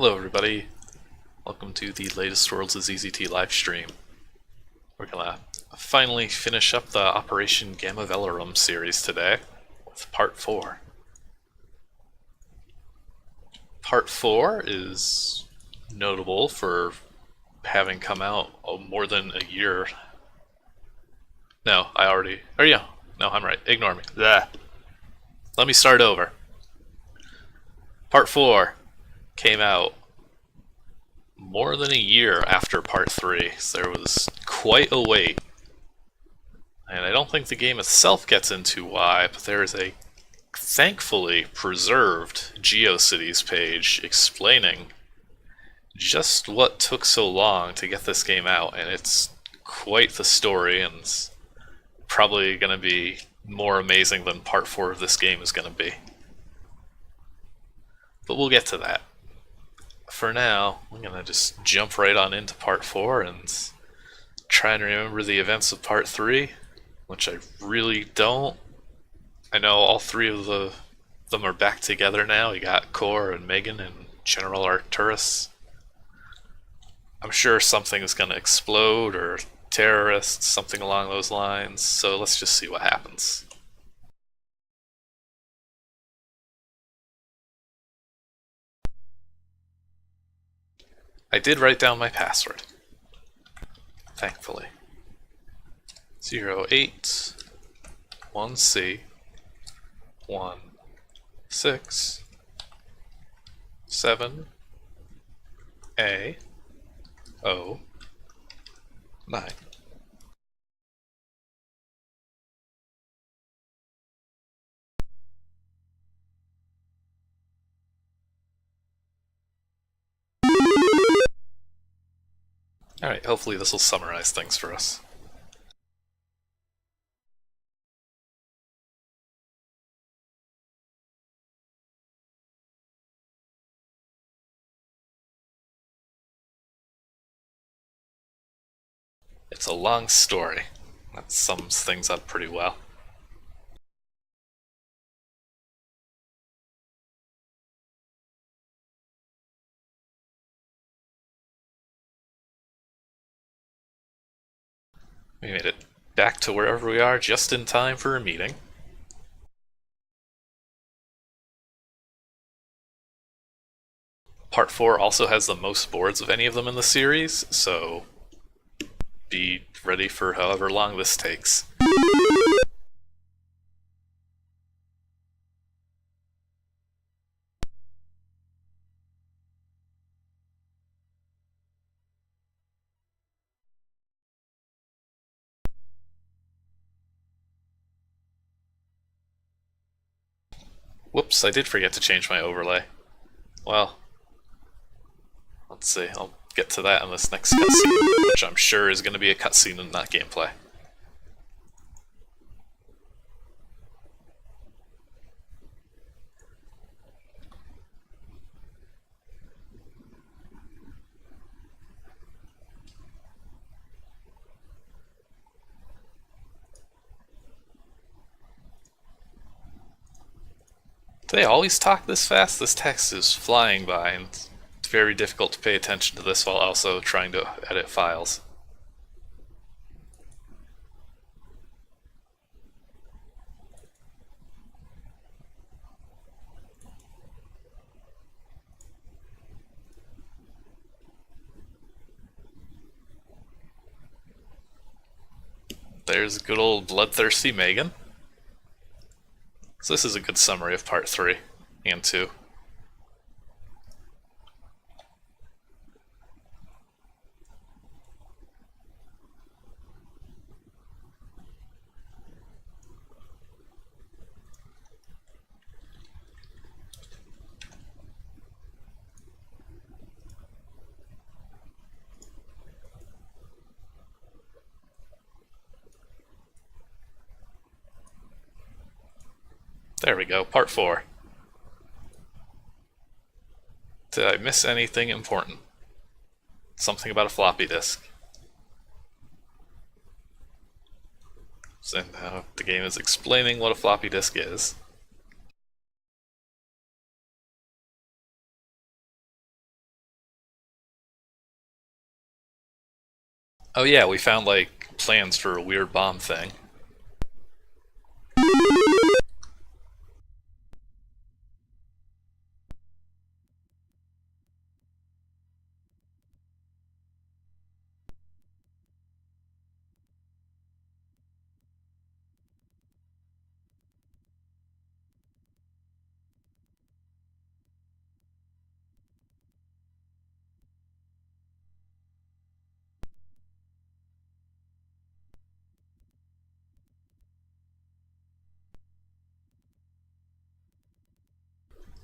Hello everybody, welcome to the latest Worlds is EZT livestream. We're gonna finally finish up the Operation Gamma Velorum series today with Part 4. Part 4 is notable for having come out more than a year. No, I'm right, ignore me. Blah. Let me start over. Part 4 came out more than a year after Part 3, so there was quite a wait. And I don't think the game itself gets into why, but there is a thankfully preserved GeoCities page explaining just what took so long to get this game out, and it's quite the story, and it's probably going to be more amazing than Part 4 of this game is going to be. But we'll get to that. For now, I'm going to just jump right on into Part 4 and try and remember the events of Part 3, which I really don't. I know all three of them are back together now. You got Core and Megan and General Arcturus. I'm sure something is going to explode, or terrorists, something along those lines, so let's just see what happens. I did write down my password, thankfully. 081C 16 7A09. Alright, hopefully this will summarize things for us. It's a long story. That sums things up pretty well. We made it back to wherever we are just in time for a meeting. Part 4 also has the most boards of any of them in the series, so be ready for however long this takes. Whoops, I did forget to change my overlay. Well, let's see, I'll get to that in this next cutscene, which I'm sure is going to be a cutscene and not gameplay. Do they always talk this fast? This text is flying by, and it's very difficult to pay attention to this while also trying to edit files. There's good old bloodthirsty Megan. So this is a good summary of Part 3 and 2. There we go, Part 4. Did I miss anything important? Something about a floppy disk. So now the game is explaining what a floppy disk is. Oh yeah, we found like plans for a weird bomb thing.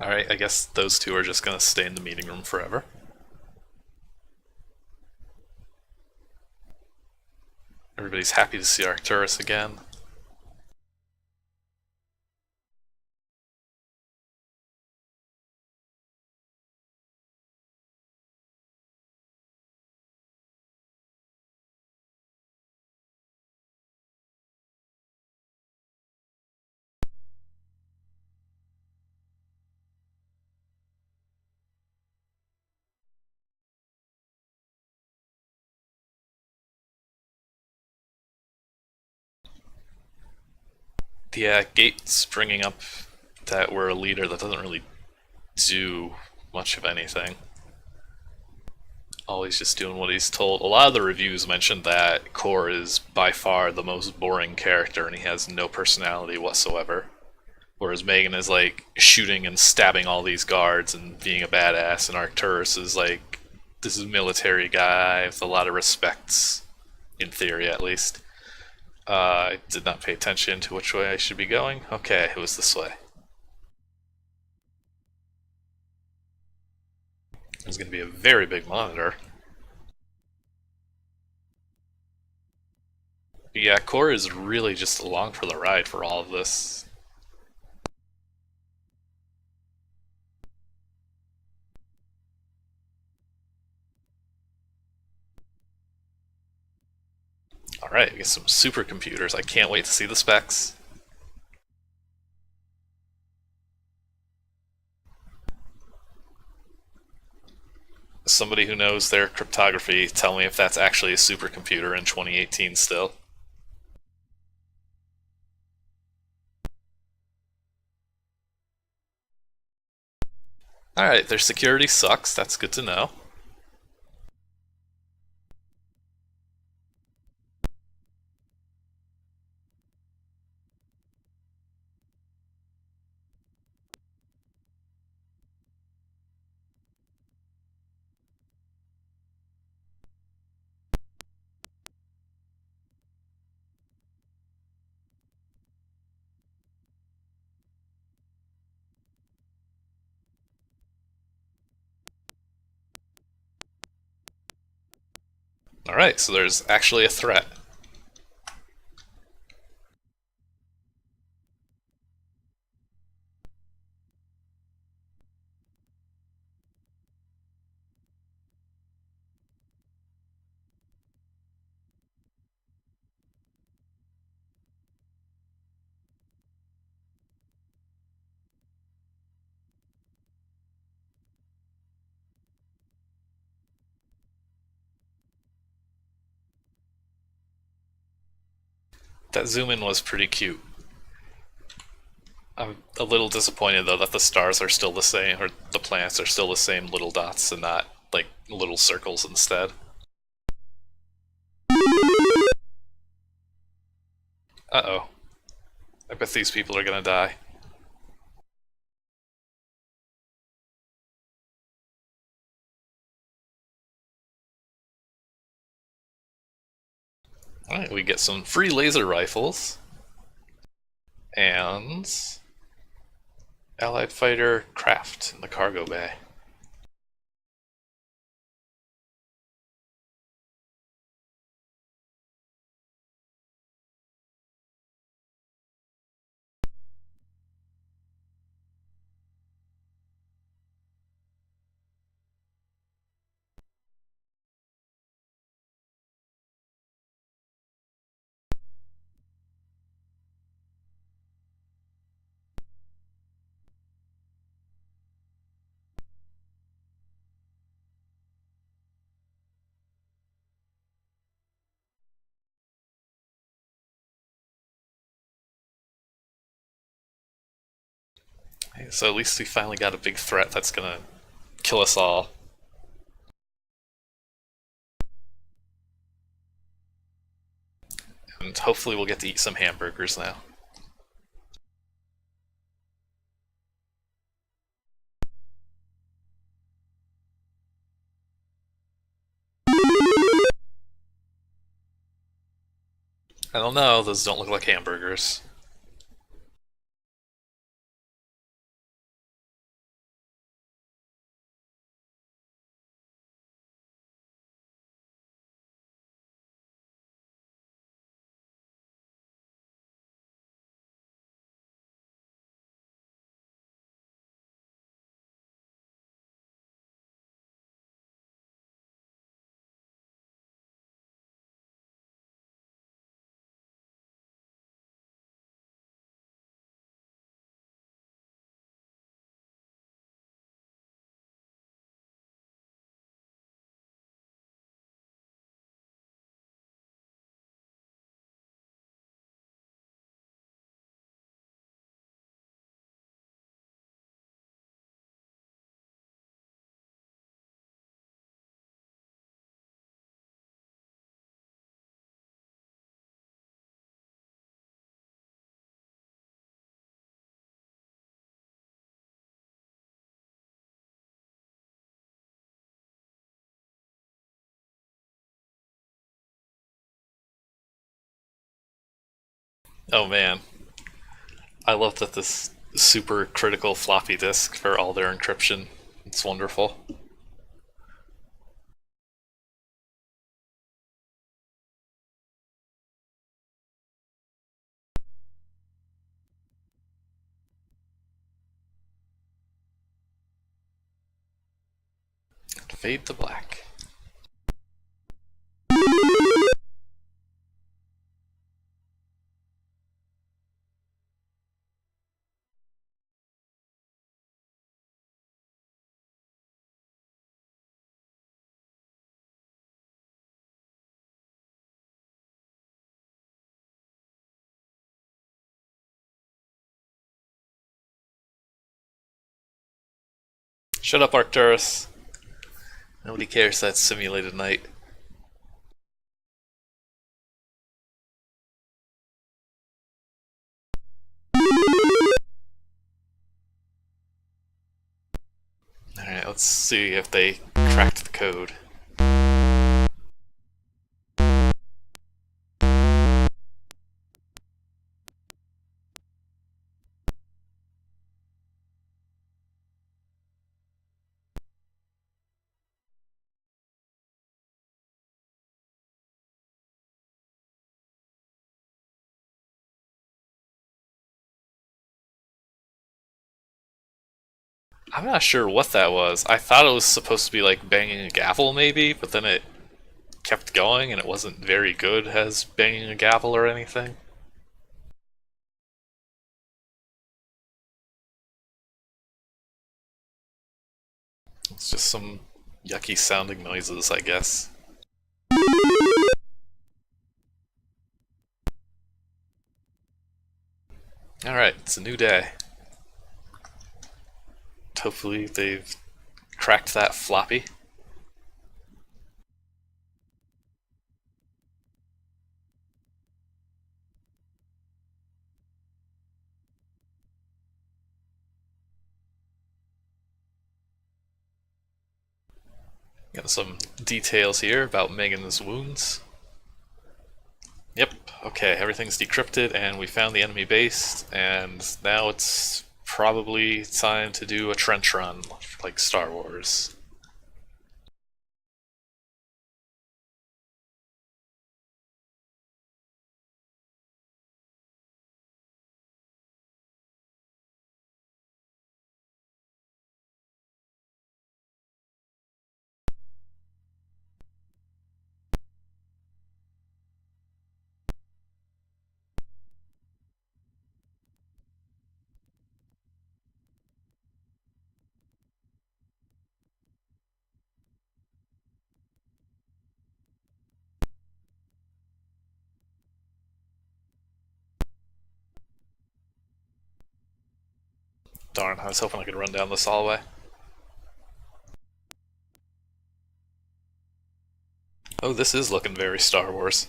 Alright, I guess those two are just gonna stay in the meeting room forever. Everybody's happy to see Arcturus again. Yeah, Gates bringing up that we're a leader that doesn't really do much of anything. Always just doing what he's told. A lot of the reviews mentioned that Core is by far the most boring character and he has no personality whatsoever. Whereas Megan is like shooting and stabbing all these guards and being a badass, and Arcturus is like, this is a military guy with a lot of respect, in theory at least. I did not pay attention to which way I should be going. Okay, it was this way. There's going to be a very big monitor. Yeah, Core is really just along for the ride for all of this. Alright, we get some supercomputers. I can't wait to see the specs. Somebody who knows their cryptography, tell me if that's actually a supercomputer in 2018 still. Alright, their security sucks. That's good to know. Alright, so there's actually a threat. That zoom in was pretty cute. I'm a little disappointed though that the stars are still the same, or the planets are still the same little dots and not like little circles instead. Uh oh. I bet these people are gonna die. Alright, we get some free laser rifles. And Allied fighter craft in the cargo bay. So at least we finally got a big threat that's gonna kill us all. And hopefully we'll get to eat some hamburgers now. I don't know, those don't look like hamburgers. Oh man, I love that this super critical floppy disk for all their encryption. It's wonderful. Fade to black. Shut up, Arcturus. Nobody cares that's simulated night. Alright, let's see if they cracked the code. I'm not sure what that was. I thought it was supposed to be like banging a gavel, maybe, but then it kept going and it wasn't very good as banging a gavel or anything. It's just some yucky sounding noises, I guess. Alright, it's a new day. Hopefully they've cracked that floppy. Got some details here about Megan's wounds. Yep, okay, everything's decrypted and we found the enemy base, and now it's probably time to do a trench run, like Star Wars. Darn, I was hoping I could run down this hallway. Oh, this is looking very Star Wars.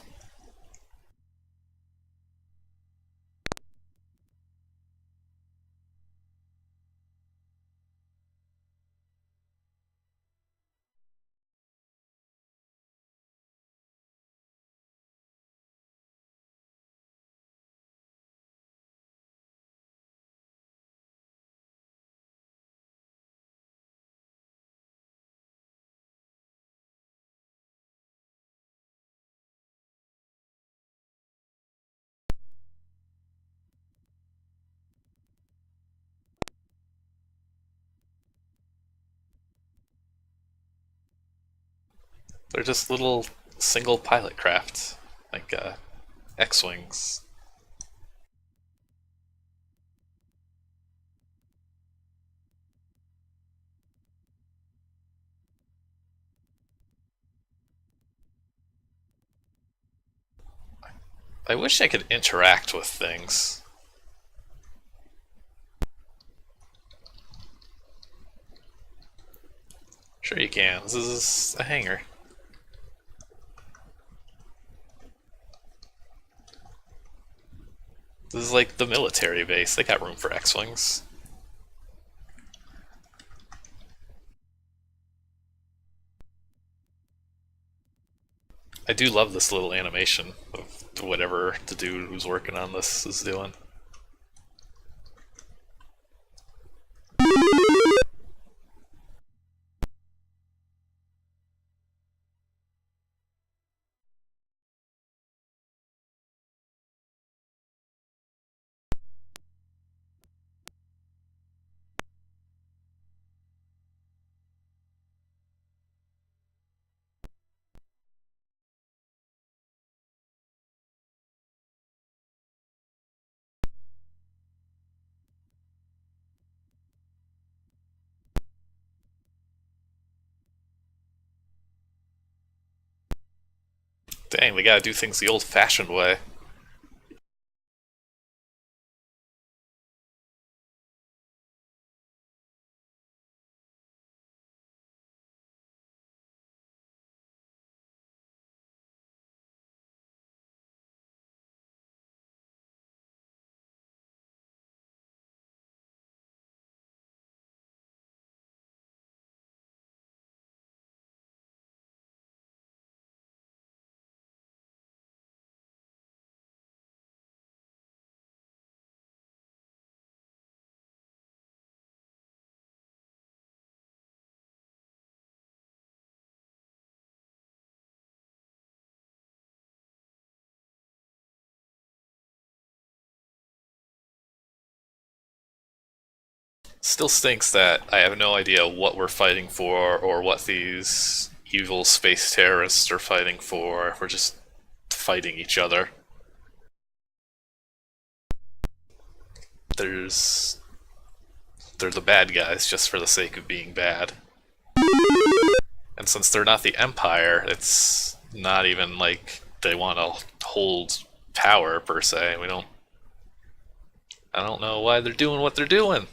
They're just little single pilot craft, like X-wings. I wish I could interact with things. Sure you can. This is a hangar. This is like the military base. They got room for X-wings. I do love this little animation of whatever the dude who's working on this is doing. Dang, they gotta do things the old-fashioned way. Still stinks that I have no idea what we're fighting for or what these evil space terrorists are fighting for. We're just fighting each other. There's they're the bad guys just for the sake of being bad. And since they're not the Empire, it's not even like they want to hold power per se. We don't. I don't know why they're doing what they're doing.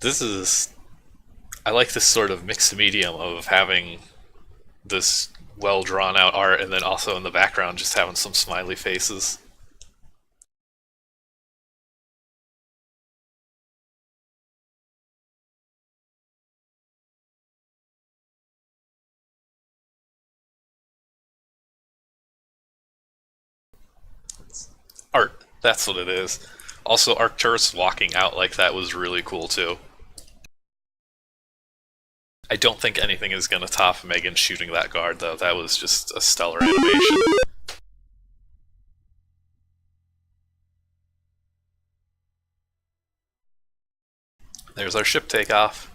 This is. I like this sort of mixed medium of having this well drawn out art and then also in the background just having some smiley faces. Art, that's what it is. Also, Arcturus walking out like that was really cool too. I don't think anything is going to top Megan shooting that guard, though. That was just a stellar animation. There's our ship takeoff.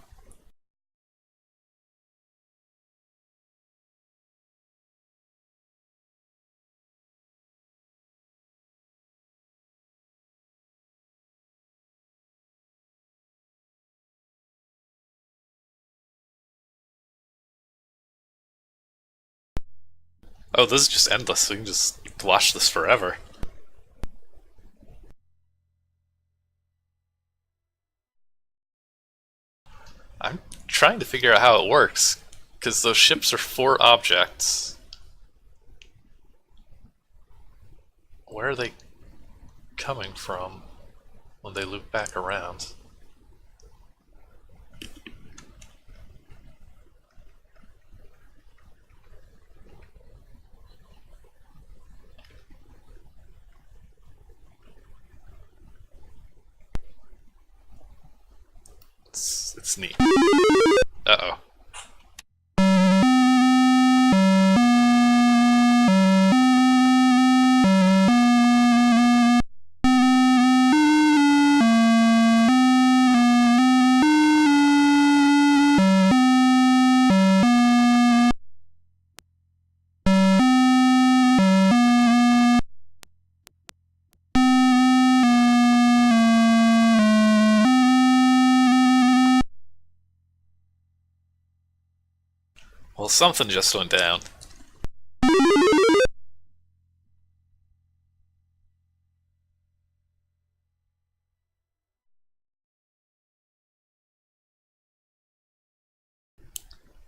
Oh, this is just endless. We can just watch this forever. I'm trying to figure out how it works, because those ships are 4 objects. Where are they coming from when they loop back around? It's neat. Uh-oh. Well, something just went down.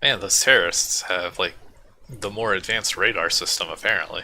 Man, those terrorists have, like, the more advanced radar system, apparently.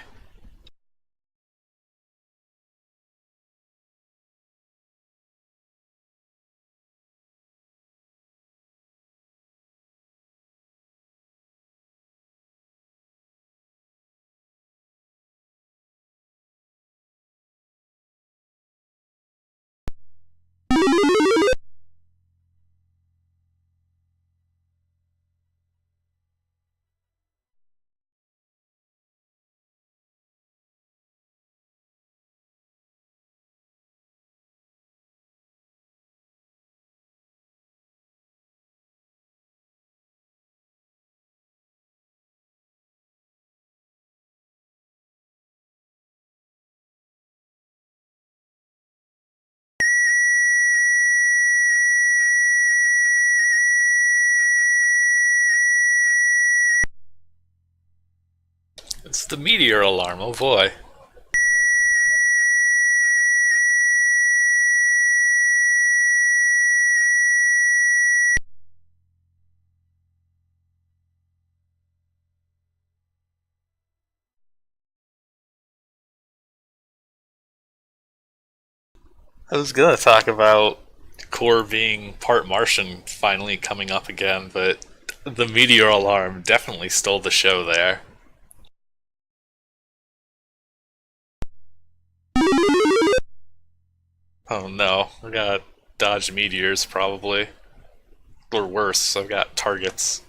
It's the meteor alarm, oh boy. I was gonna talk about Core being part Martian finally coming up again, but the meteor alarm definitely stole the show there. Oh no, I gotta dodge meteors probably. Or worse, I've got targets.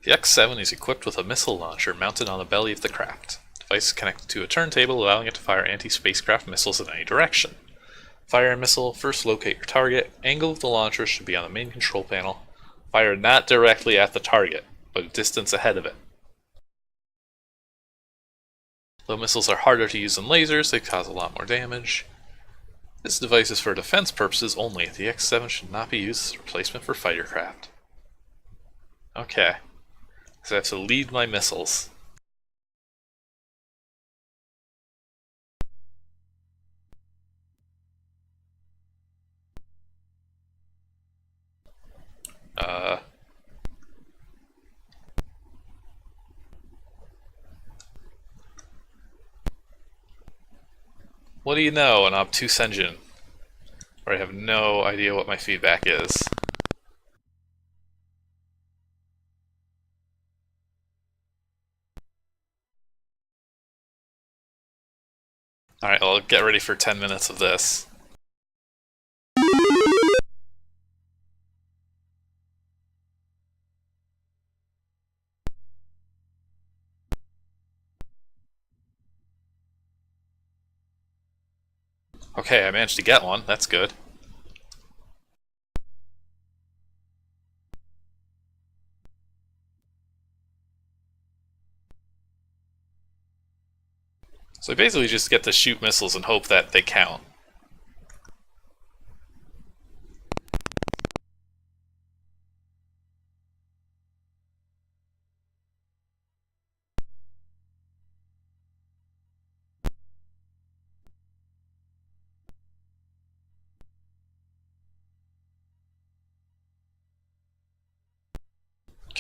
The X-7 is equipped with a missile launcher mounted on the belly of the craft. The device is connected to a turntable, allowing it to fire anti-spacecraft missiles in any direction. Fire a missile, first locate your target. Angle of the launcher should be on the main control panel. Fire not directly at the target, but a distance ahead of it. Though missiles are harder to use than lasers, they cause a lot more damage. This device is for defense purposes only. The X-7 should not be used as a replacement for fighter craft. Okay, so I have to lead my missiles. Uh, what do you know, an obtuse engine? Where I have no idea what my feedback is. Alright, well, get ready for 10 minutes of this. Okay, I managed to get one, that's good. So I basically just get to shoot missiles and hope that they count.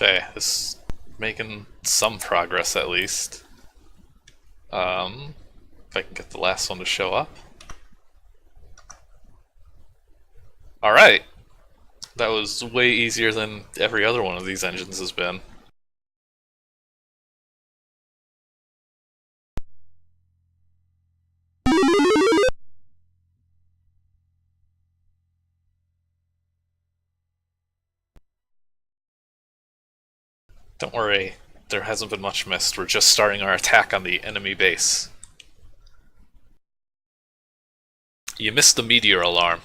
Okay, this is making some progress at least. If I can get the last one to show up. Alright! That was way easier than every other one of these engines has been. Don't worry, there hasn't been much missed. We're just starting our attack on the enemy base. You missed the meteor alarm.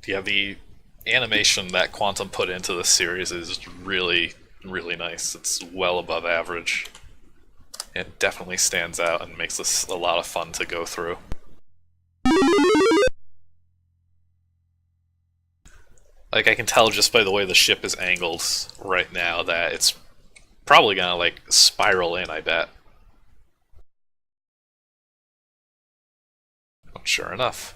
Yeah, the animation that Quantum put into this series is really, really nice. It's well above average. It definitely stands out and makes this a lot of fun to go through. Like, I can tell just by the way the ship is angled right now that it's probably gonna, like, spiral in, I bet. Oh, sure enough.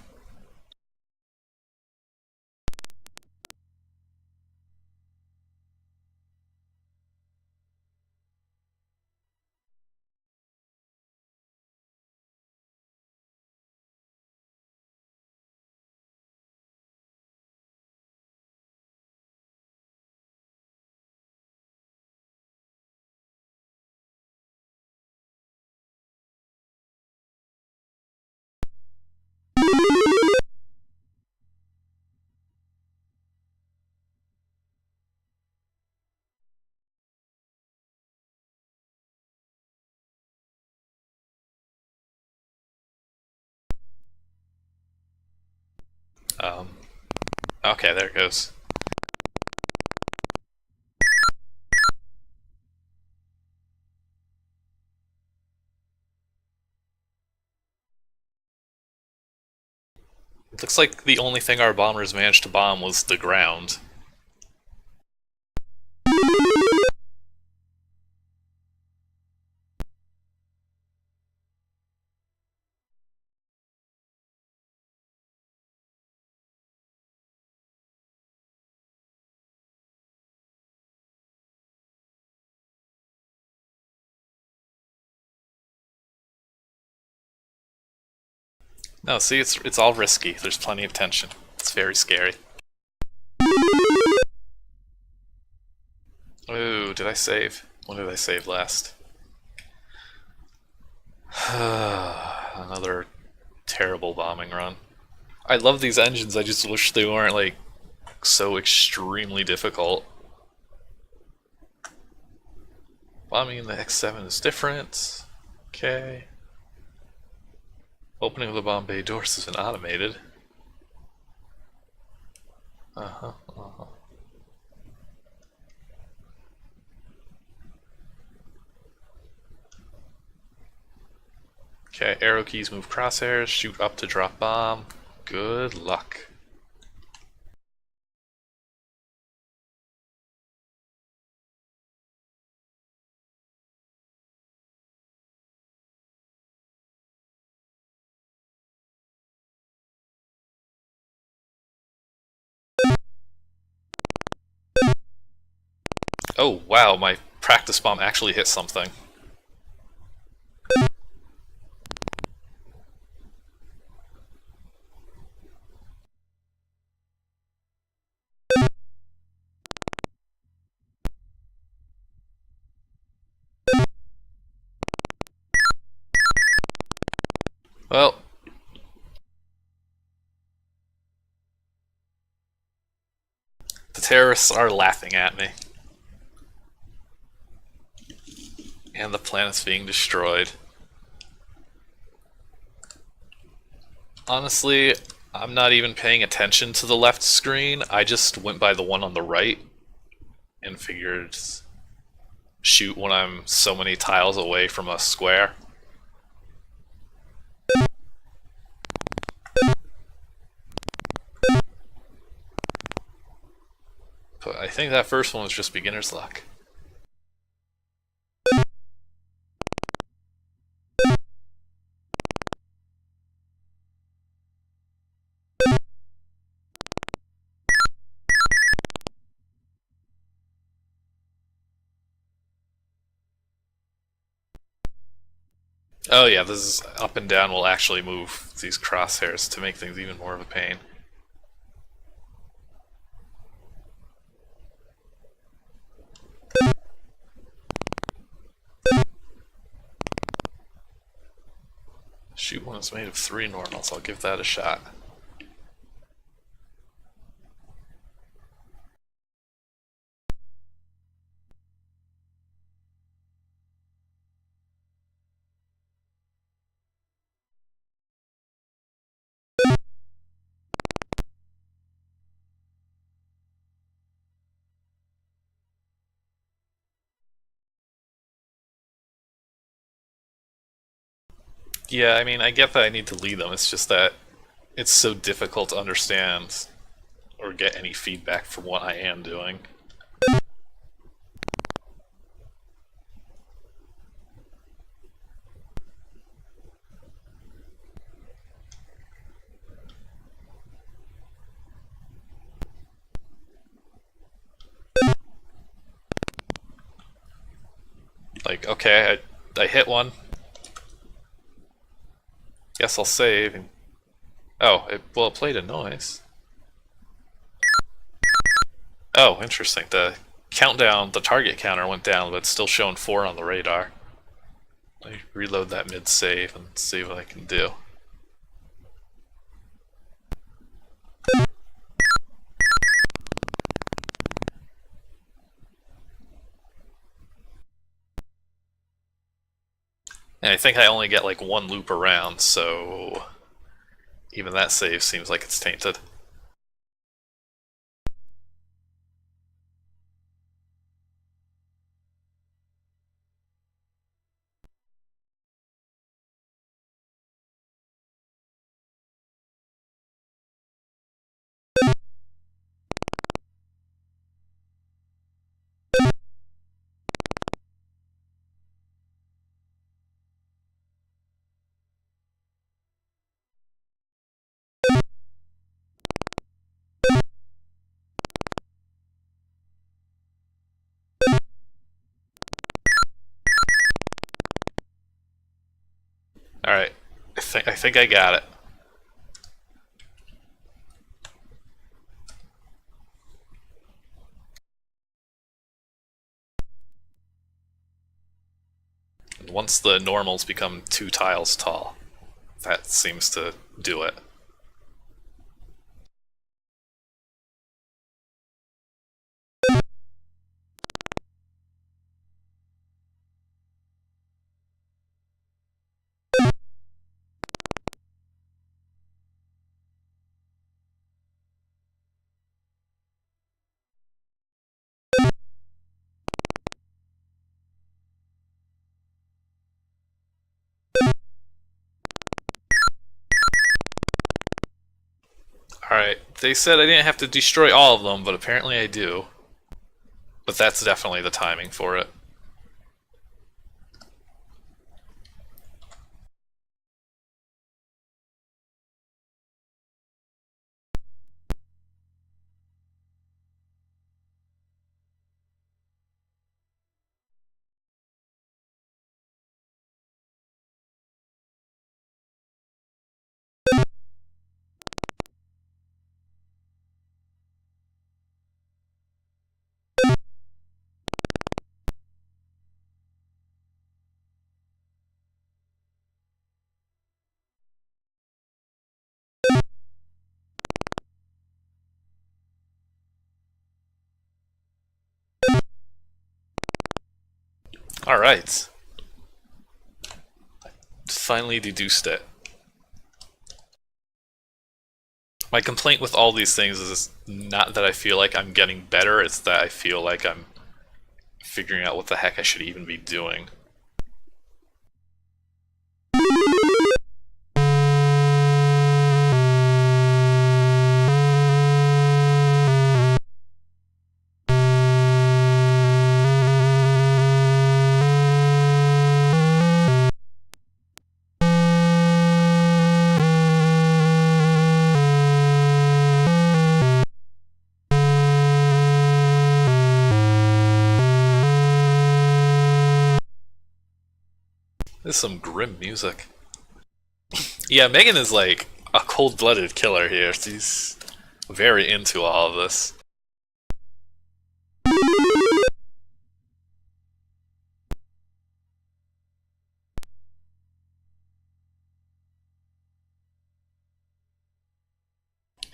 Um, okay, there it goes. It looks like the only thing our bombers managed to bomb was the ground. No, see, it's all risky. There's plenty of tension. It's very scary. Ooh, did I save? When did I save last? Another terrible bombing run. I love these engines, I just wish they weren't, like, so extremely difficult. Bombing in the X7 is different. Okay. Opening of the bomb bay doors has been automated. Uh-huh, uh-huh. Okay, arrow keys move crosshairs, shoot up to drop bomb. Good luck. Oh wow, my practice bomb actually hit something. Well, the terrorists are laughing at me. And the planet's being destroyed. Honestly, I'm not even paying attention to the left screen. I just went by the one on the right and figured shoot when I'm so many tiles away from a square. But I think that first one was just beginner's luck. Oh yeah, this is up and down will actually move these crosshairs to make things even more of a pain. Shoot one is made of 3 normals, I'll give that a shot. Yeah, I mean, I get that I need to lead them, it's just that it's so difficult to understand or get any feedback from what I am doing. Like, okay, I hit one. Guess I'll save. And, oh, well, it played a noise. Oh, interesting. The countdown, the target counter went down, but it's still showing 4 on the radar. Let me reload that mid-save and see what I can do. And I think I only get like 1 loop around, so even that save seems like it's tainted. Alright, I think I got it. And once the normals become 2 tiles tall, that seems to do it. Alright, they said I didn't have to destroy all of them, but apparently I do. But that's definitely the timing for it. Alright. Finally deduced it. My complaint with all these things is not that I feel like I'm getting better, it's that I feel like I'm figuring out what the heck I should even be doing. This is some grim music. Yeah, Megan is like a cold-blooded killer here. She's very into all of this.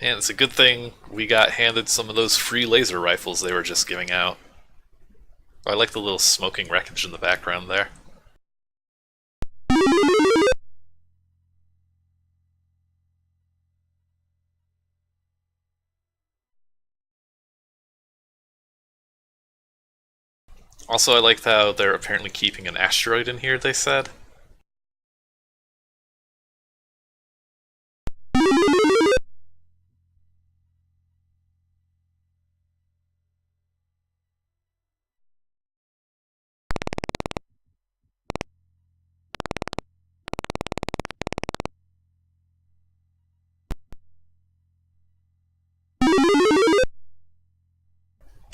And it's a good thing we got handed some of those free laser rifles they were just giving out. I like the little smoking wreckage in the background there. Also, I liked how they're apparently keeping an asteroid in here, they said.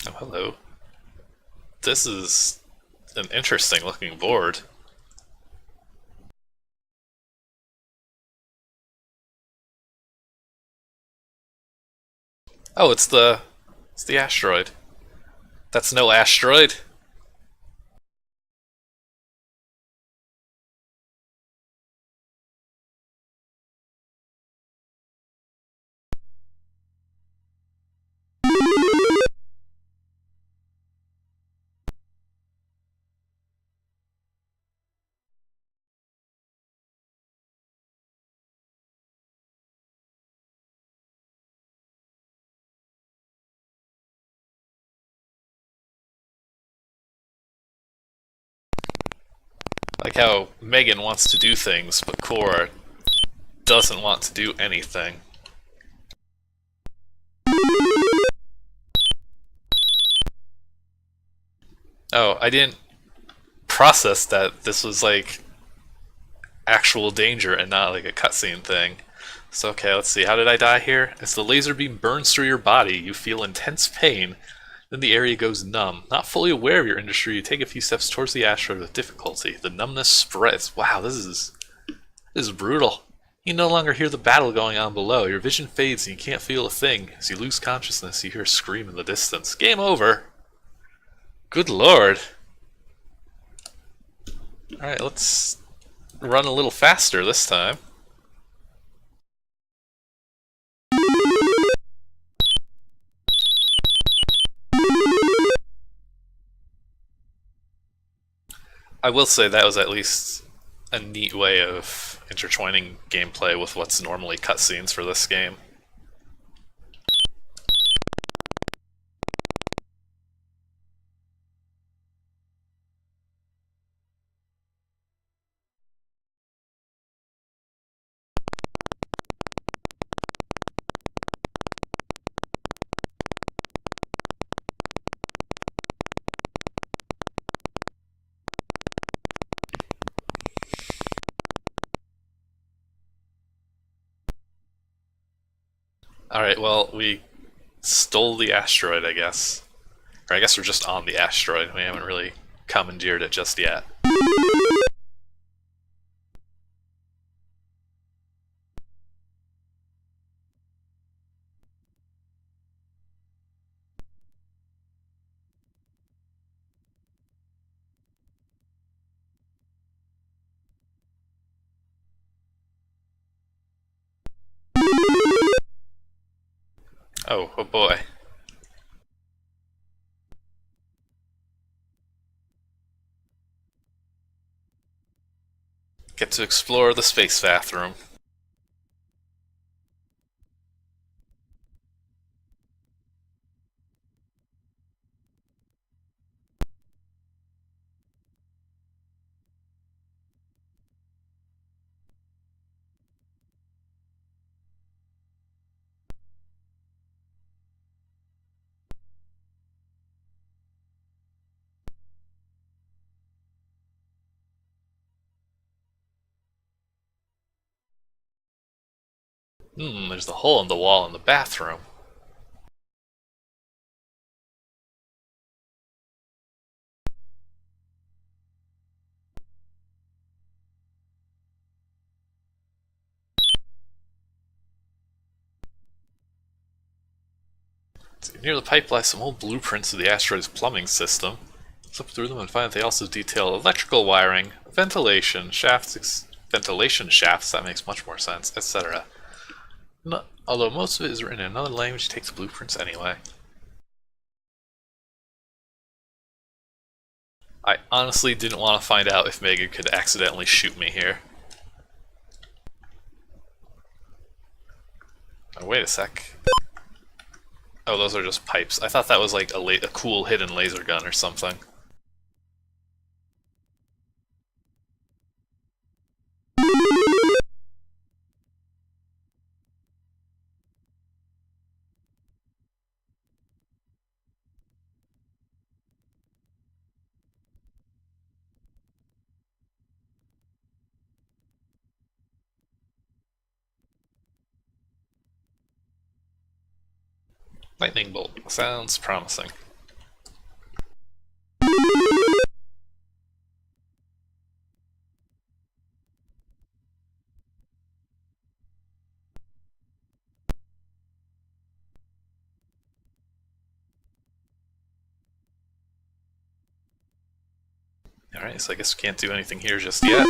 Oh, hello. This is an interesting looking board. Oh, it's the asteroid. That's no asteroid. Like how Megan wants to do things, but Cora doesn't want to do anything. Oh, I didn't process that this was like actual danger and not like a cutscene thing. So, okay, let's see. How did I die here? As the laser beam burns through your body, you feel intense pain. Then the area goes numb. Not fully aware of your injury, you take a few steps towards the asteroid with difficulty. The numbness spreads. Wow, this is brutal. You no longer hear the battle going on below. Your vision fades and you can't feel a thing. As you lose consciousness, you hear a scream in the distance. Game over! Good lord. Alright, let's run a little faster this time. I will say that was at least a neat way of intertwining gameplay with what's normally cutscenes for this game. Alright, well, we stole the asteroid, I guess. Or I guess we're just on the asteroid. We haven't really commandeered it just yet. Oh, oh boy. Get to explore the space bathroom. There's the hole in the wall in the bathroom. Near the pipe lie some old blueprints of the asteroid's plumbing system. Flip through them and find that they also detail electrical wiring, ventilation shafts, that makes much more sense, etc. No, although most of it is written in another language, it takes blueprints anyway. I honestly didn't want to find out if Megan could accidentally shoot me here. Oh, wait a sec. Oh, those are just pipes. I thought that was like a cool hidden laser gun or something. Lightning bolt. Sounds promising. Alright, so I guess we can't do anything here just yet.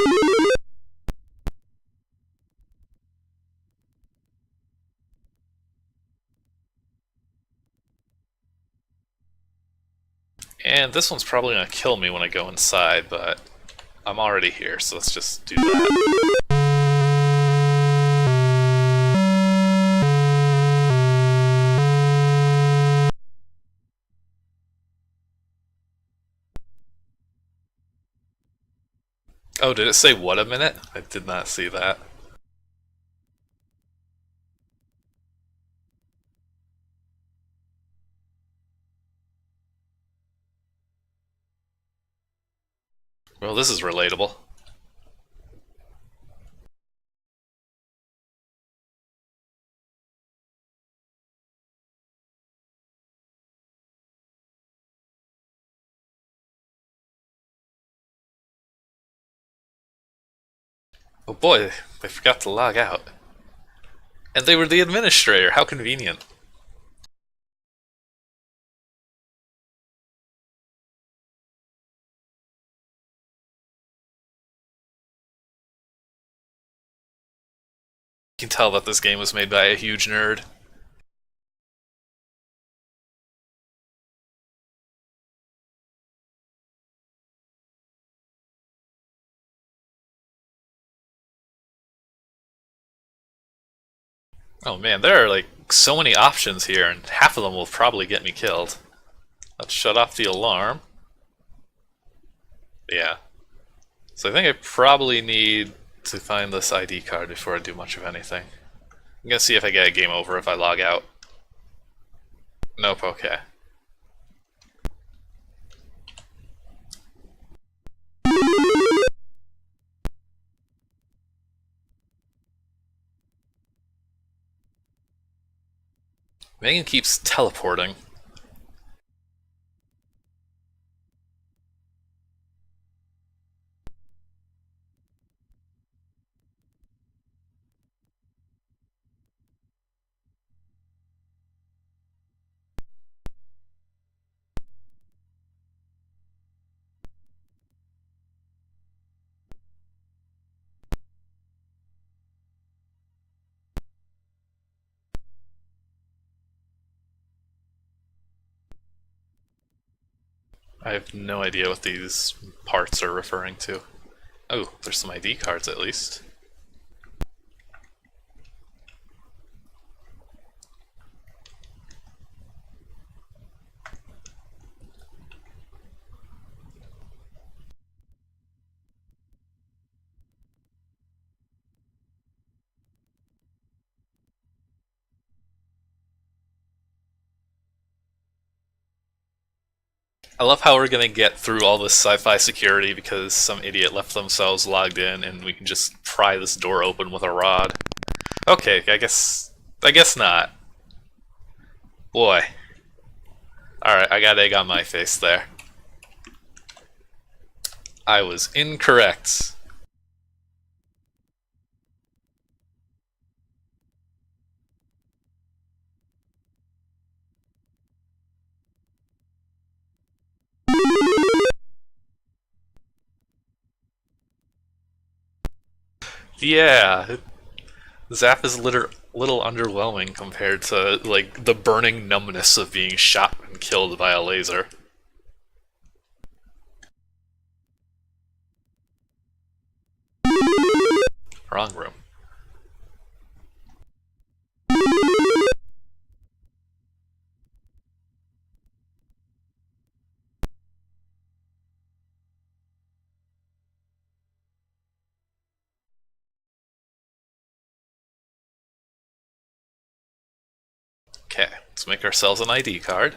And this one's probably gonna kill me when I go inside, but I'm already here, so let's just do that. Oh, did it say what a minute? I did not see that. Well, this is relatable. Oh boy, they forgot to log out. And they were the administrator, how convenient. You can tell that this game was made by a huge nerd. Oh man, there are like so many options here, and half of them will probably get me killed. Let's shut off the alarm. Yeah. So I think I probably need to find this ID card before I do much of anything. I'm gonna see if I get a game over if I log out. Nope, okay. Megan keeps teleporting. I have no idea what these parts are referring to. Oh, there's some ID cards at least. I love how we're gonna get through all this sci-fi security because some idiot left themselves logged in and we can just pry this door open with a rod. Okay, I guess not. Boy. Alright, I got egg on my face there. I was incorrect. Yeah, Zap is little underwhelming compared to like the burning numbness of being shot and killed by a laser. Wrong room. Okay, let's make ourselves an ID card.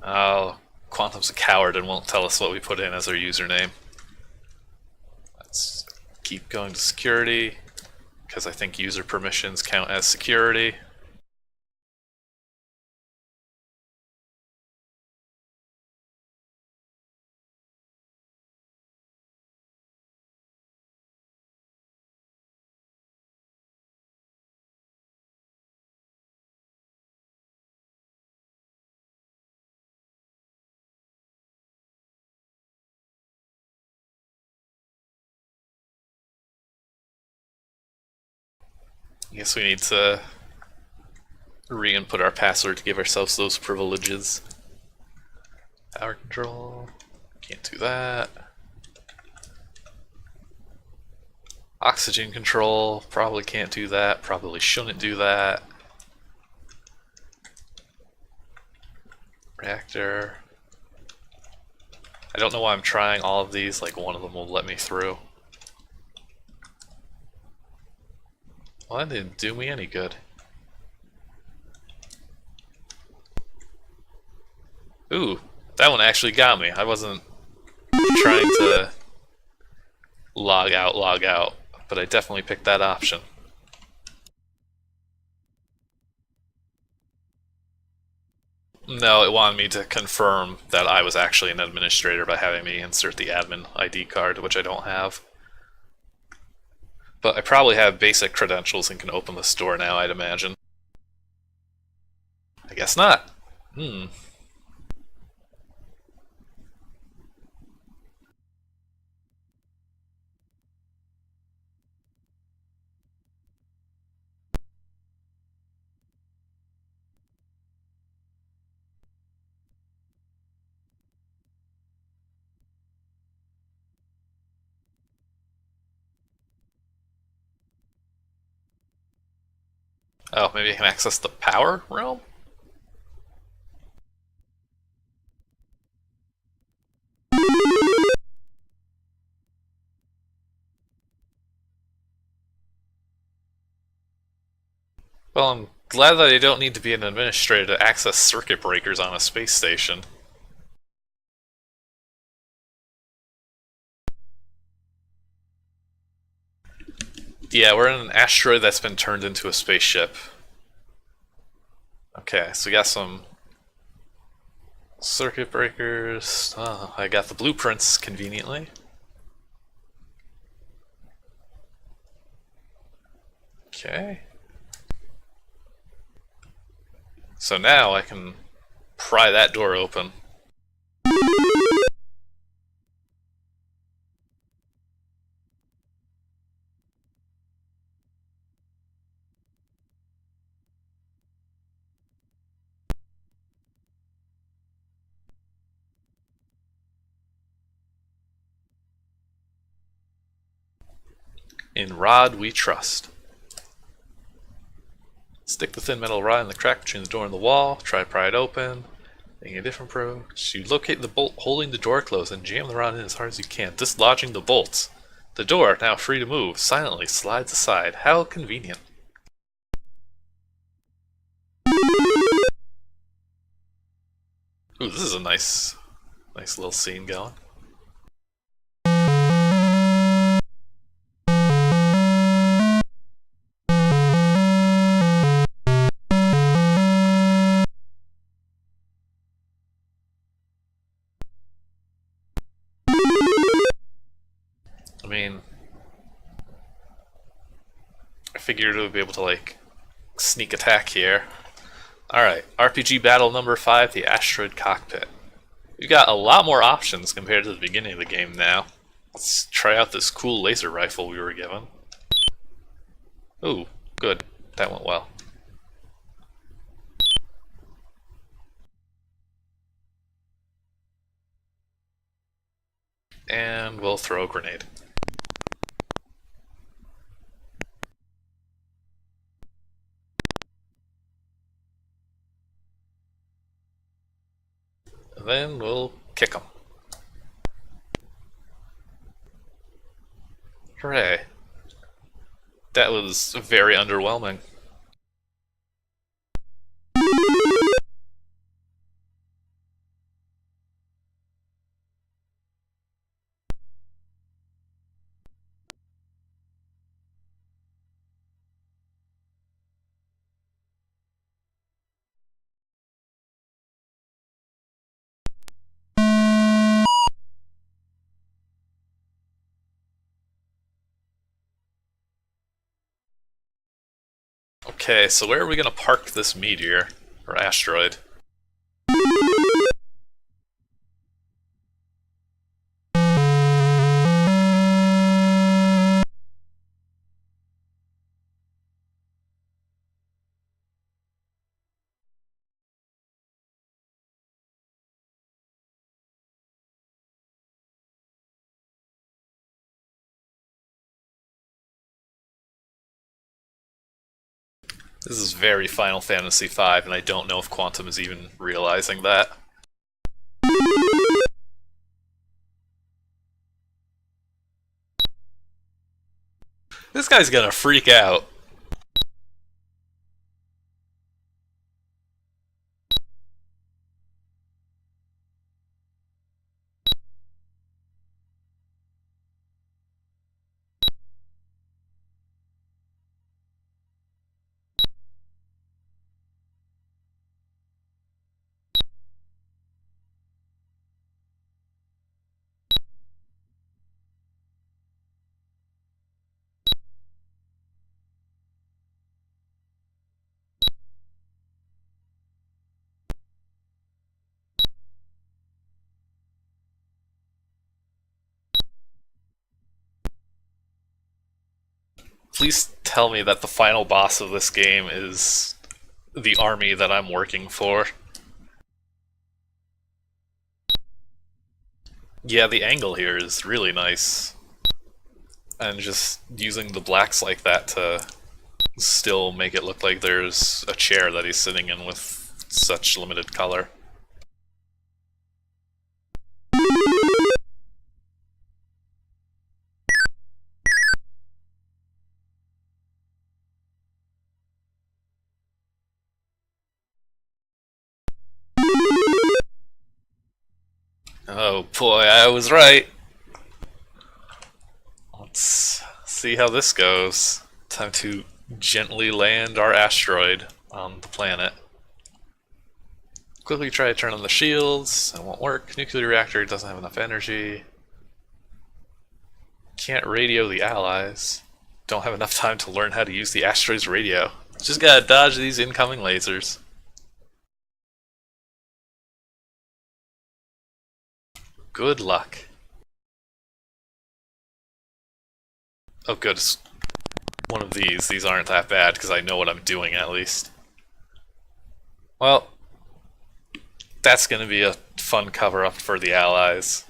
Oh, Quantum's a coward and won't tell us what we put in as our username. Let's keep going to security, because I think user permissions count as security. I guess we need to re-input our password to give ourselves those privileges. Power control, can't do that. Oxygen control, probably can't do that, probably shouldn't do that. Reactor. I don't know why I'm trying all of these, like one of them will let me through. Well, that didn't do me any good. Ooh, that one actually got me. I wasn't trying to log out, but I definitely picked that option. No, it wanted me to confirm that I was actually an administrator by having me insert the admin ID card, which I don't have. But I probably have basic credentials and can open the store now, I'd imagine. I guess not. Oh, maybe I can access the power realm? Well, I'm glad that I don't need to be an administrator to access circuit breakers on a space station. Yeah, we're in an asteroid that's been turned into a spaceship. Okay, so we got some circuit breakers. Oh, I got the blueprints conveniently. Okay. So now I can pry that door open. In Rod we trust. Stick the thin metal rod in the crack between the door and the wall. Try to pry it open. Making a different approach. You locate the bolt holding the door closed and jam the rod in as hard as you can, dislodging the bolts. The door, now free to move, silently slides aside. How convenient. Ooh, this is a nice little scene going. figured it would be able to, like, sneak attack here. Alright, RPG battle number 5, the Asteroid Cockpit. We've got a lot more options compared to the beginning of the game now. Let's try out this cool laser rifle we were given. Ooh, good. That went well. And we'll throw a grenade. Then we'll kick them. Hooray. That was very underwhelming. Okay, so where are we gonna park this meteor, or asteroid? This is very Final Fantasy V, and I don't know if Quantum is even realizing that. This guy's gonna freak out. Please tell me that the final boss of this game is the army that I'm working for. Yeah, the angle here is really nice. And just using the blacks like that to still make it look like there's a chair that he's sitting in with such limited color. Oh boy, I was right. Let's see how this goes. Time to gently land our asteroid on the planet. Quickly try to turn on the shields. It won't work. Nuclear reactor doesn't have enough energy. Can't radio the allies. Don't have enough time to learn how to use the asteroid's radio. Just gotta dodge these incoming lasers. Good luck. Oh good, it's one of these. These aren't that bad because I know what I'm doing at least. Well, that's gonna be a fun cover-up for the allies.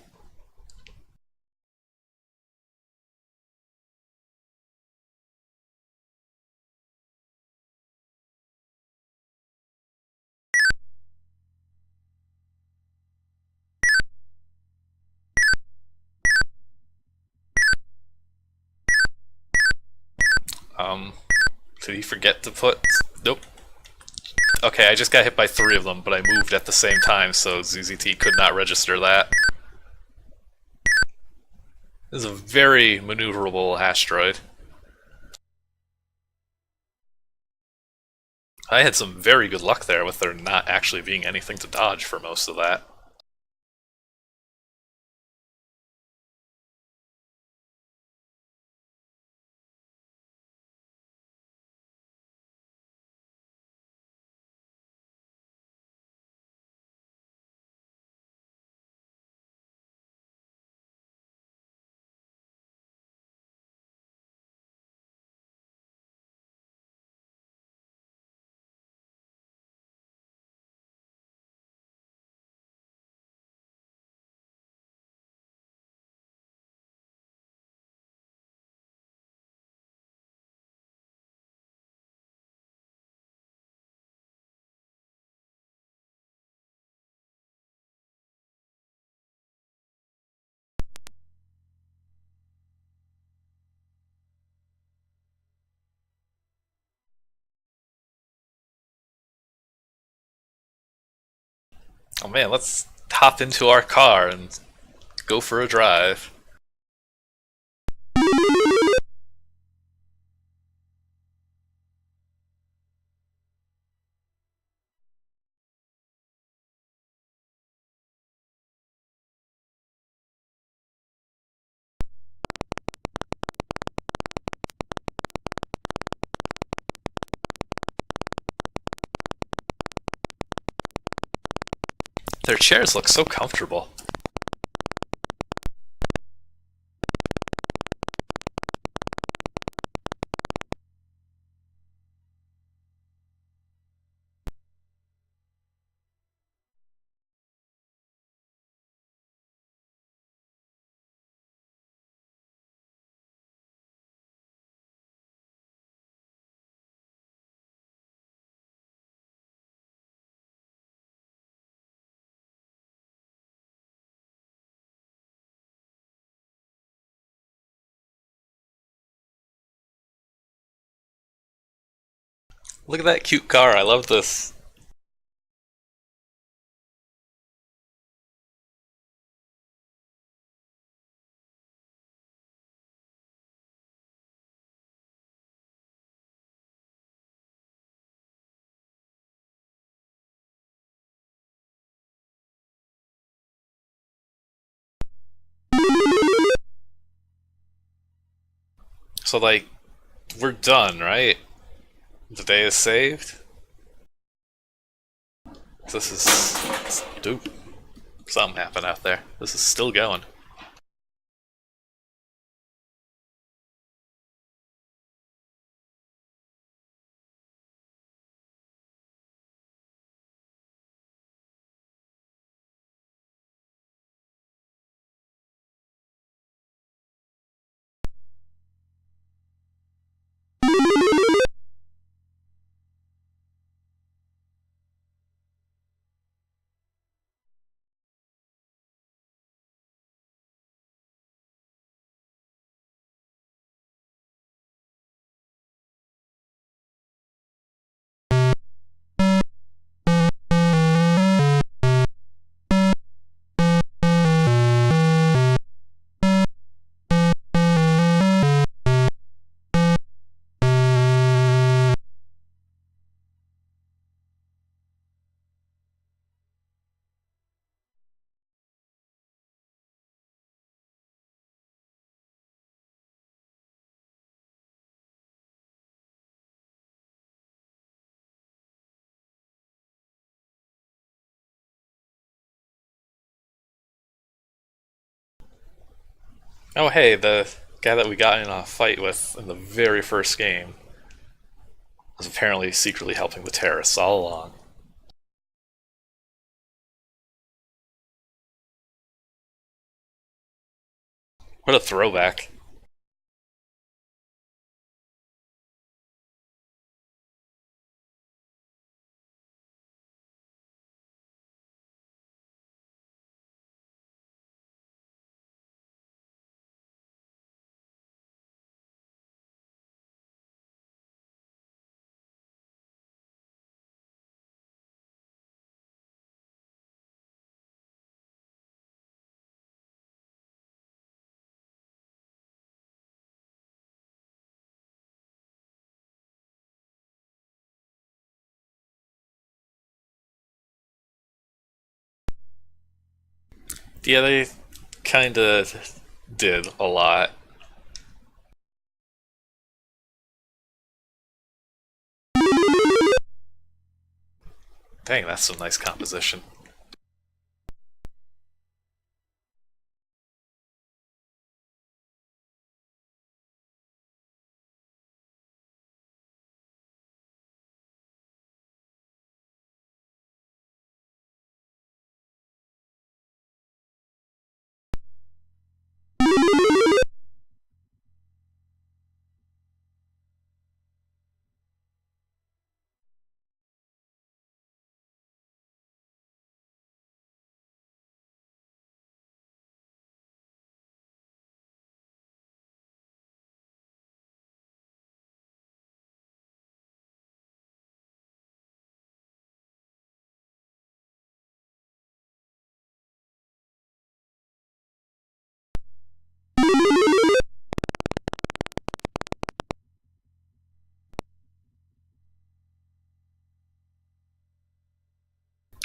Did he forget to put... Nope. Okay, I just got hit by 3 of them, but I moved at the same time, so ZZT could not register that. This is a very maneuverable asteroid. I had some very good luck there with there not actually being anything to dodge for most of that. Oh man, let's hop into our car and go for a drive. Their chairs look so comfortable. Look at that cute car. I love this. So, like, we're done, right? The day is saved. This is. Dude, something happened out there. This is still going. Oh, hey, the guy that we got in a fight with in the very first game was apparently secretly helping the terrorists all along. What a throwback. Yeah, they kinda did a lot. Dang, that's some nice composition.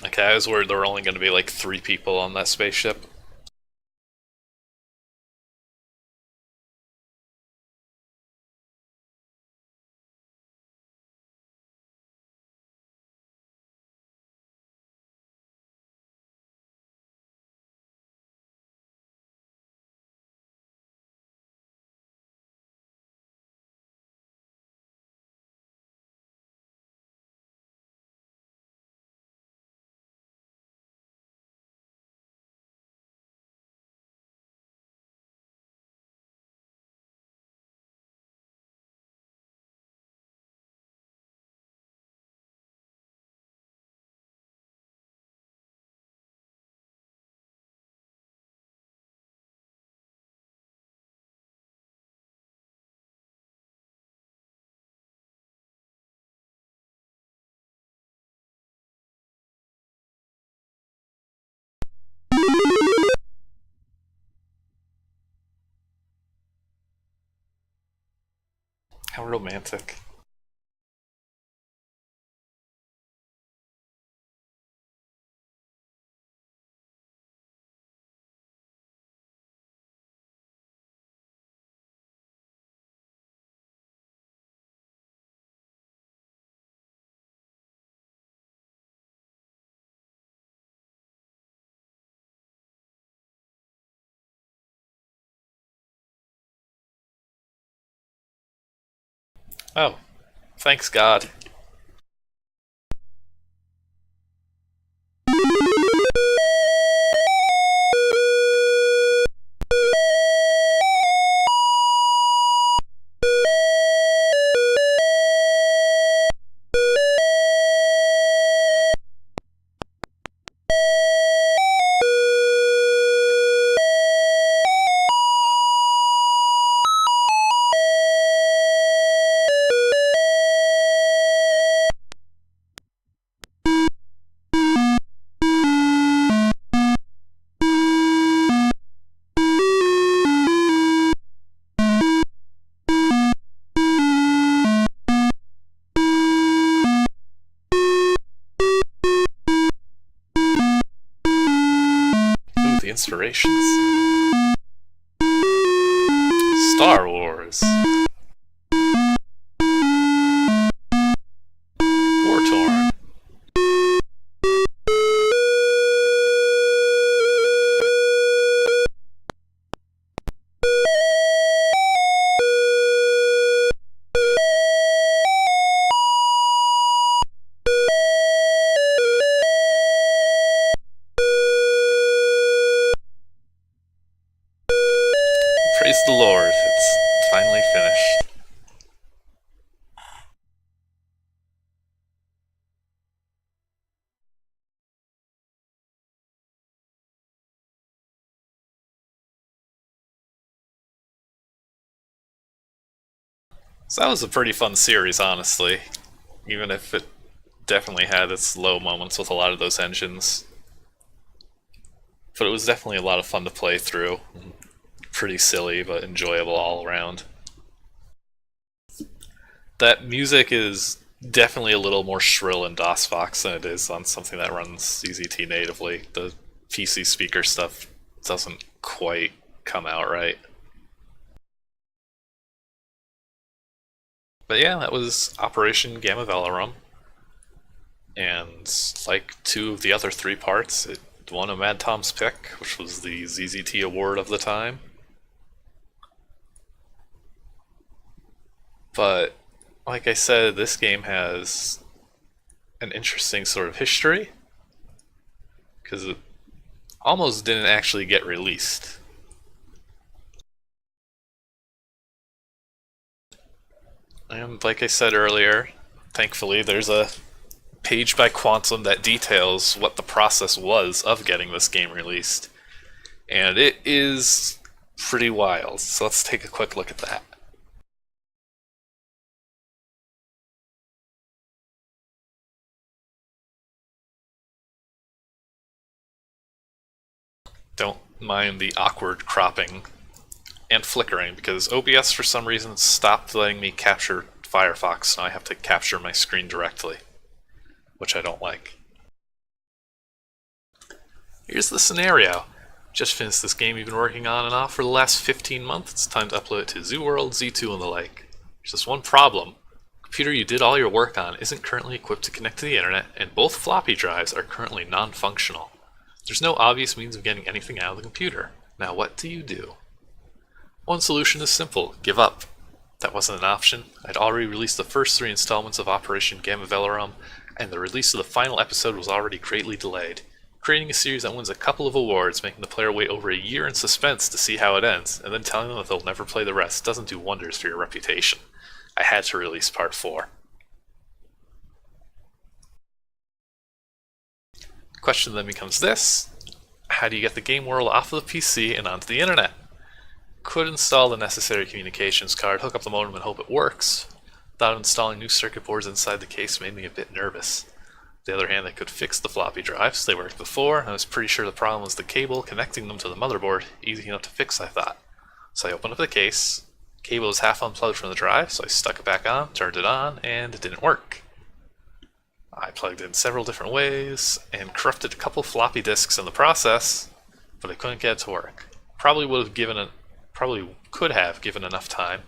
Okay, I was worried there were only going to be like 3 people on that spaceship. How romantic. Oh, thanks God. Ooh, the inspirations. Star Wars. War Torn. Praise the Lord, it's finally finished. So that was a pretty fun series, honestly. Even if it definitely had its low moments with a lot of those engines. But it was definitely a lot of fun to play through. Pretty silly, but enjoyable all around. That music is definitely a little more shrill in DOSBox than it is on something that runs ZZT natively. The PC speaker stuff doesn't quite come out right. But yeah, that was Operation Gamma Velorum. And like 2 of the other 3 parts, it won a Mad Tom's pick, which was the ZZT award of the time. But like I said, this game has an interesting sort of history because it almost didn't actually get released. And like I said earlier, thankfully there's a page by Quantum that details what the process was of getting this game released. And it is pretty wild. So let's take a quick look at that. Don't mind the awkward cropping and flickering, because OBS for some reason stopped letting me capture Firefox. Now I have to capture my screen directly, which I don't like. Here's the scenario. Just finished this game you've been working on and off for the last 15 months. It's time to upload it to Zoo World, Z2, and the like. There's just one problem. The computer you did all your work on isn't currently equipped to connect to the internet, and both floppy drives are currently non-functional. There's no obvious means of getting anything out of the computer. Now what do you do? One solution is simple: give up. That wasn't an option. I'd already released the first 3 installments of Operation Gamma Velorum, and the release of the final episode was already greatly delayed. Creating a series that wins a couple of awards, making the player wait over a year in suspense to see how it ends, and then telling them that they'll never play the rest doesn't do wonders for your reputation. I had to release Part 4. The question then becomes this: how do you get the game world off of the PC and onto the internet? Could install the necessary communications card, hook up the modem, and hope it works. Without installing new circuit boards inside the case made me a bit nervous. On the other hand, I could fix the floppy drives. They worked before, and I was pretty sure the problem was the cable connecting them to the motherboard. Easy enough to fix, I thought. So I opened up the case. The cable was half unplugged from the drive, so I stuck it back on, turned it on, and it didn't work. I plugged in several different ways, and corrupted a couple floppy disks in the process, but I couldn't get it to work. Probably could have given enough time,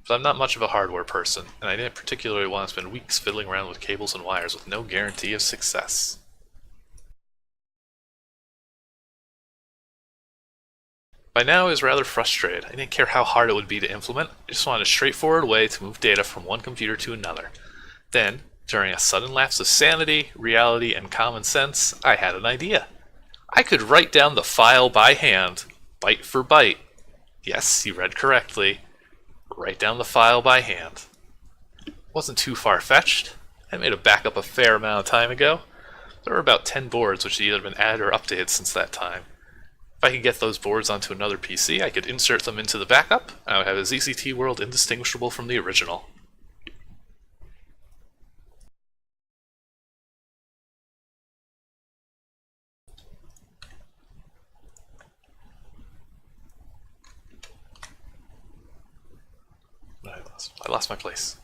but I'm not much of a hardware person, and I didn't particularly want to spend weeks fiddling around with cables and wires with no guarantee of success. By now I was rather frustrated. I didn't care how hard it would be to implement, I just wanted a straightforward way to move data from one computer to another. Then, during a sudden lapse of sanity, reality, and common sense, I had an idea. I could write down the file by hand, byte for byte. Yes, you read correctly. Write down the file by hand. It wasn't too far-fetched. I made a backup a fair amount of time ago. There were about 10 boards which had either been added or updated since that time. If I could get those boards onto another PC, I could insert them into the backup, and I would have a ZCT world indistinguishable from the original. I lost my place.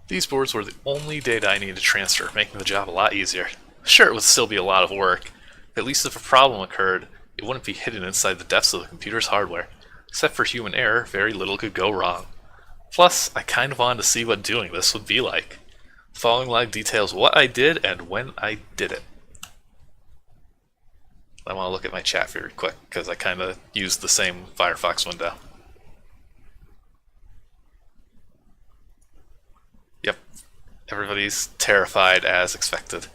These boards were the only data I needed to transfer, making the job a lot easier. Sure, it would still be a lot of work, but at least if a problem occurred, it wouldn't be hidden inside the depths of the computer's hardware. Except for human error, very little could go wrong. Plus, I kind of wanted to see what doing this would be like. The following log details what I did and when I did it. I want to look at my chat very quick, because I kind of used the same Firefox window. Yep, everybody's terrified as expected.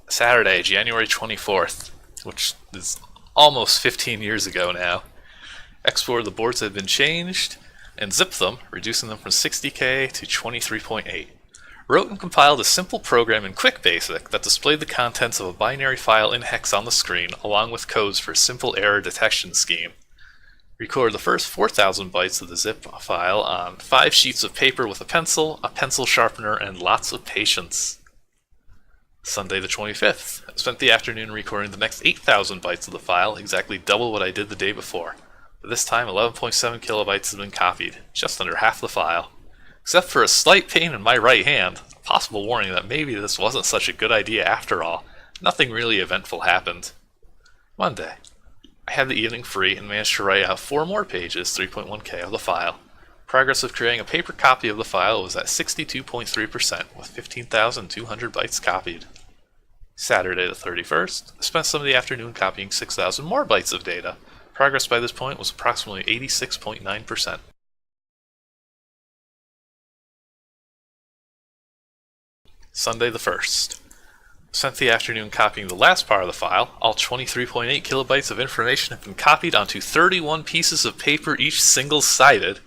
Saturday, January 24th, which is almost 15 years ago now. Exported the boards had been changed, and zipped them, reducing them from 60K to 23.8. Wrote and compiled a simple program in QuickBasic that displayed the contents of a binary file in hex on the screen, along with codes for a simple error detection scheme. Recorded the first 4,000 bytes of the zip file on 5 sheets of paper with a pencil sharpener, and lots of patience. Sunday the 25th. I spent the afternoon recording the next 8,000 bytes of the file, exactly double what I did the day before. But this time 11.7 kilobytes has been copied, just under half the file. Except for a slight pain in my right hand, a possible warning that maybe this wasn't such a good idea after all, nothing really eventful happened. Monday. I had the evening free and managed to write out 4 more pages, 3.1K, of the file. Progress of creating a paper copy of the file was at 62.3%, with 15,200 bytes copied. Saturday the 31st, I spent some of the afternoon copying 6,000 more bytes of data. Progress by this point was approximately 86.9%. Sunday the 1st. Spent the afternoon copying the last part of the file. All 23.8 kilobytes of information have been copied onto 31 pieces of paper, each single-sided.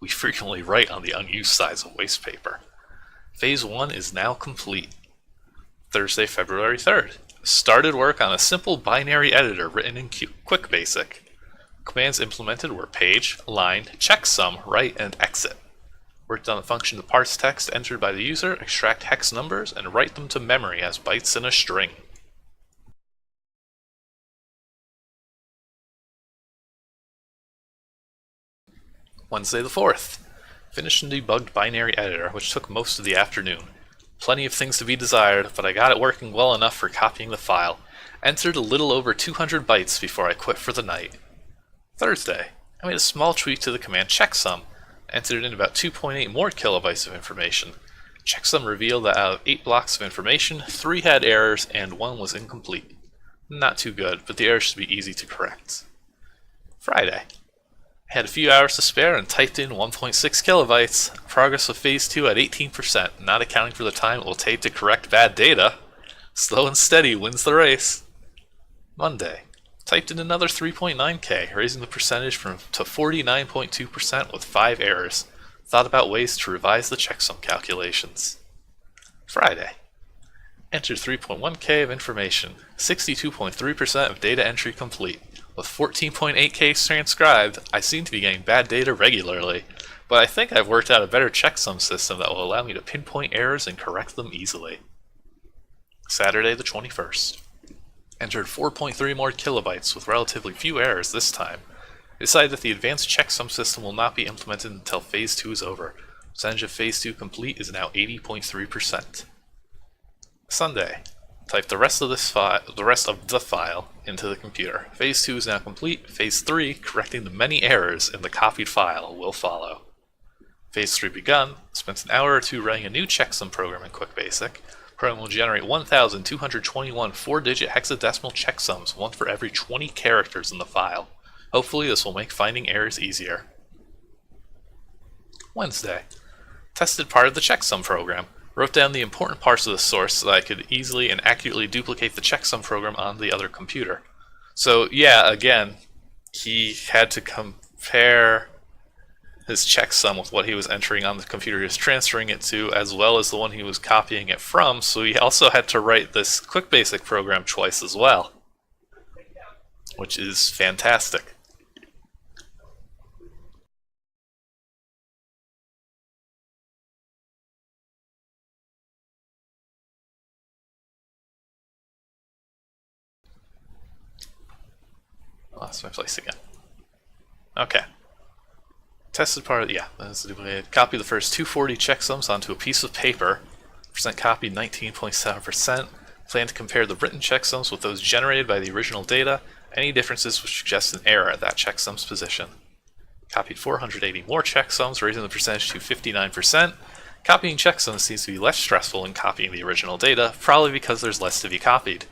We frequently write on the unused sides of waste paper. Phase 1 is now complete. Thursday, February 3rd. Started work on a simple binary editor written in QuickBasic. Commands implemented were page, line, checksum, write, and exit. Worked on the function to parse text entered by the user, extract hex numbers, and write them to memory as bytes in a string. Wednesday the 4th. Finished and debugged binary editor, which took most of the afternoon. Plenty of things to be desired, but I got it working well enough for copying the file. Entered a little over 200 bytes before I quit for the night. Thursday. I made a small tweak to the command checksum. Entered in about 2.8 more kilobytes of information. Checksum revealed that out of 8 blocks of information, 3 had errors and 1 was incomplete. Not too good, but the errors should be easy to correct. Friday. I had a few hours to spare and typed in 1.6 kilobytes. Progress of Phase 2 at 18%, not accounting for the time it will take to correct bad data. Slow and steady wins the race. Monday. Typed in another 3.9k, raising the percentage to 49.2% with 5 errors. Thought about ways to revise the checksum calculations. Friday. Entered 3.1k of information, 62.3% of data entry complete. With 14.8k transcribed, I seem to be getting bad data regularly, but I think I've worked out a better checksum system that will allow me to pinpoint errors and correct them easily. Saturday the 21st. Entered 4.3 more kilobytes with relatively few errors this time. I decided that the advanced checksum system will not be implemented until Phase 2 is over. Percentage of Phase 2 complete is now 80.3%. Sunday. Type the rest of the file into the computer. Phase 2 is now complete. Phase 3, correcting the many errors in the copied file, will follow. Phase 3 begun. Spent an hour or two running a new checksum program in QuickBasic. The program will generate 1,221 4-digit hexadecimal checksums, one for every 20 characters in the file. Hopefully this will make finding errors easier. Wednesday. Tested part of the checksum program. Wrote down the important parts of the source so that I could easily and accurately duplicate the checksum program on the other computer. So yeah, again, he had to compare his checksum with what he was entering on the computer he was transferring it to, as well as the one he was copying it from, so he also had to write this QuickBasic program twice as well, which is fantastic. Lost my place again. Okay. Tested part of, yeah, that's duplicated. Copy the first 240 checksums onto a piece of paper. Percent copied 19.7%. Plan to compare the written checksums with those generated by the original data. Any differences would suggest an error at that checksum's position. Copied 480 more checksums, raising the percentage to 59%. Copying checksums seems to be less stressful than copying the original data, probably because there's less to be copied.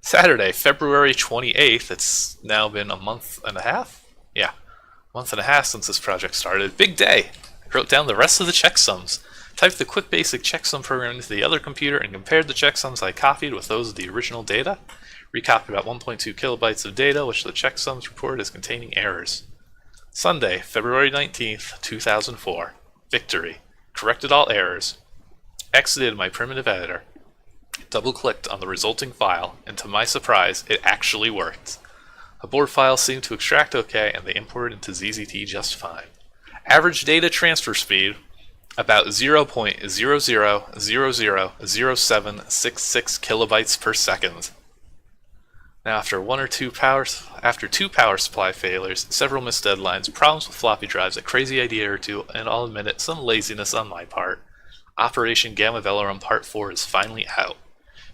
Saturday, February 28th, it's now been a month and a half? Yeah, a month and a half since this project started. Big day! I wrote down the rest of the checksums, typed the QuickBasic checksum program into the other computer, and compared the checksums I copied with those of the original data. Recopied about 1.2 kilobytes of data, which the checksums reported as containing errors. Sunday, February 19th, 2004. Victory. Corrected all errors. Exited my primitive editor. Double-clicked on the resulting file, and to my surprise, it actually worked. The board files seemed to extract okay, and they imported into ZZT just fine. Average data transfer speed, about 0.00000766 kilobytes per second. Now, after two power supply failures, several missed deadlines, problems with floppy drives, a crazy idea or two, and I'll admit it, some laziness on my part, Operation Gamma Velorum Part 4 is finally out.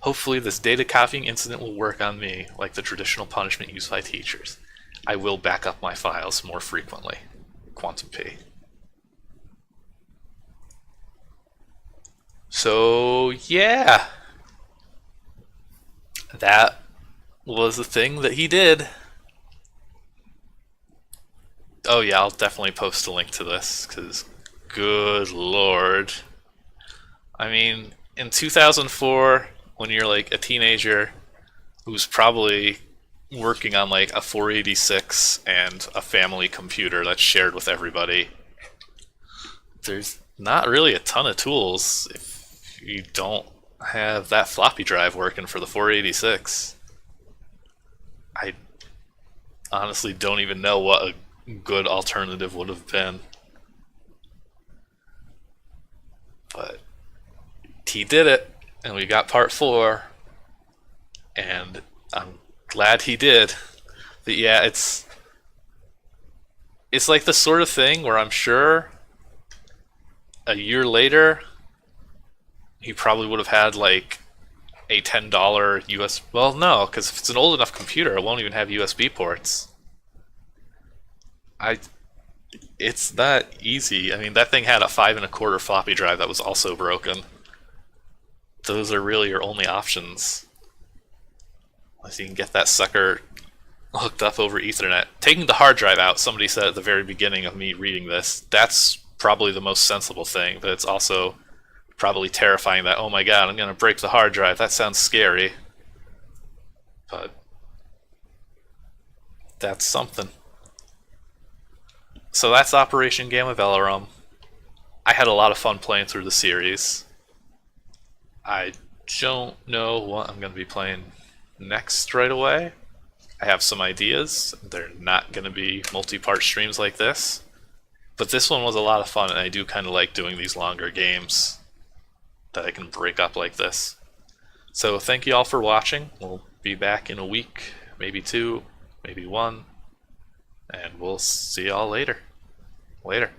Hopefully this data copying incident will work on me, like the traditional punishment used by teachers. I will back up my files more frequently. Quantum P. So, yeah. That was the thing that he did. Oh yeah, I'll definitely post a link to this, because good lord. I mean, in 2004, when you're like a teenager who's probably working on like a 486 and a family computer that's shared with everybody, there's not really a ton of tools if you don't have that floppy drive working for the 486. I honestly don't even know what a good alternative would have been. But he did it, and we got part 4, and I'm glad he did. But yeah, it's like the sort of thing where I'm sure a year later he probably would have had like a $10 US. Well, no, because if it's an old enough computer, it won't even have USB ports. I. It's that easy. I mean, that thing had a 5 1/4 floppy drive that was also broken. Those are really your only options. Unless you can get that sucker hooked up over Ethernet. Taking the hard drive out, somebody said at the very beginning of me reading this, that's probably the most sensible thing, but it's also probably terrifying that, oh my god, I'm going to break the hard drive. That sounds scary. But that's something. So that's Operation Gamma Velorum. I had a lot of fun playing through the series. I don't know what I'm going to be playing next right away. I have some ideas. They're not going to be multi-part streams like this. But this one was a lot of fun, and I do kind of like doing these longer games that I can break up like this. So thank you all for watching. We'll be back in a week, maybe 2, maybe 1, and we'll see y'all later. Later.